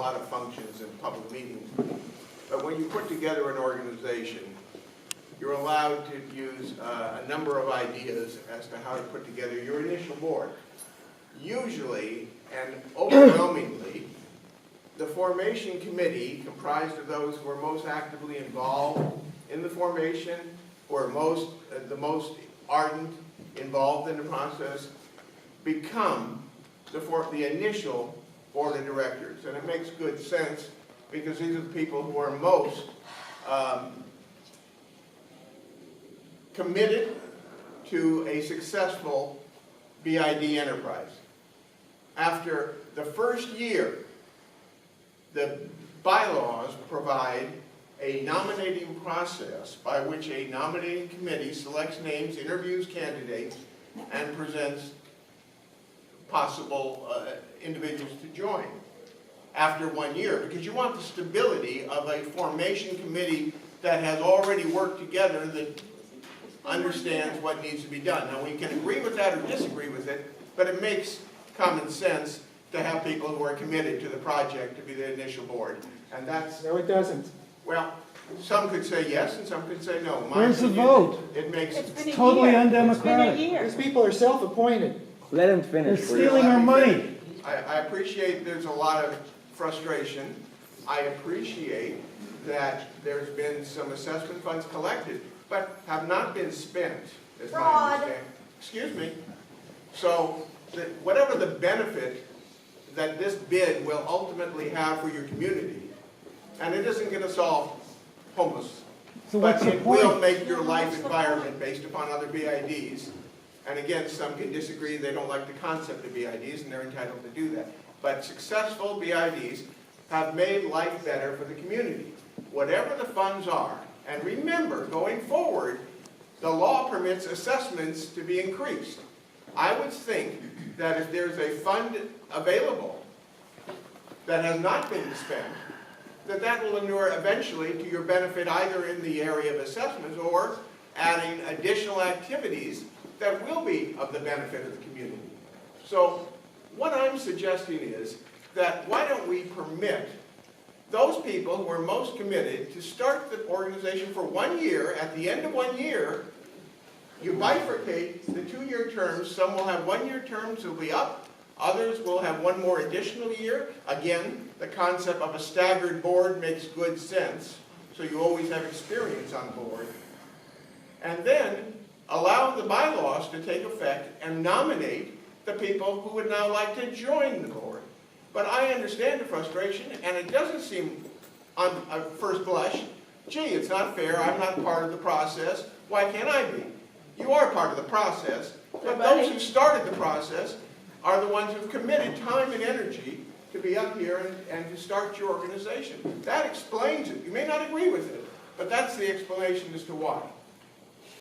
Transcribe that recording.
lot of functions and public meetings. But when you put together an organization, you're allowed to use a number of ideas as to how to put together your initial board. Usually, and overwhelmingly, the formation committee, comprised of those who are most actively involved in the formation, who are the most ardent, involved in the process, become the initial board of directors. And it makes good sense because these are the people who are most committed to a successful BID enterprise. After the first year, the bylaws provide a nominating process by which a nominating committee selects names, interviews candidates, and presents possible individuals to join after 1 year, because you want the stability of a formation committee that has already worked together, that understands what needs to be done. Now, we can agree with that or disagree with it, but it makes common sense to have people who are committed to the project to be the initial board. And that's... No, it doesn't. Well, some could say yes and some could say no. Where's the vote? It makes... It's totally undemocratic. These people are self-appointed. Let him finish. They're stealing our money. I appreciate there's a lot of frustration. I appreciate that there's been some assessment funds collected, but have not been spent, is my understanding. Excuse me. So, whatever the benefit that this bid will ultimately have for your community, and it isn't going to solve homeless, So but what's the it will point? make your life environment based upon other BIDs. And again, some can disagree, they don't like the concept of BIDs, and they're entitled to do that. But successful BIDs have made life better for the community. Whatever the funds are, and remember, going forward, the law permits assessments to be increased. I would think that if there's a fund available that has not been spent, that will inure eventually to your benefit either in the area of assessments or adding additional activities that will be of the benefit of the community. So what I'm suggesting is that why don't we permit those people who are most committed to start the organization for 1 year. At the end of 1 year, you bifurcate the 2-year terms. Some will have 1-year terms, will be up. Others will have 1 more additional year. Again, the concept of a staggered board makes good sense, so you always have experience on board. And then allow the bylaws to take effect and nominate the people who would now like to join the board. But I understand the frustration, and it doesn't seem on first blush, gee, it's not fair, I'm not part of the process, why can't I be? You are part of the process, but those who started the process are the ones who've committed time and energy to be up here and to start your organization. That explains it. You may not agree with it, but that's the explanation as to why.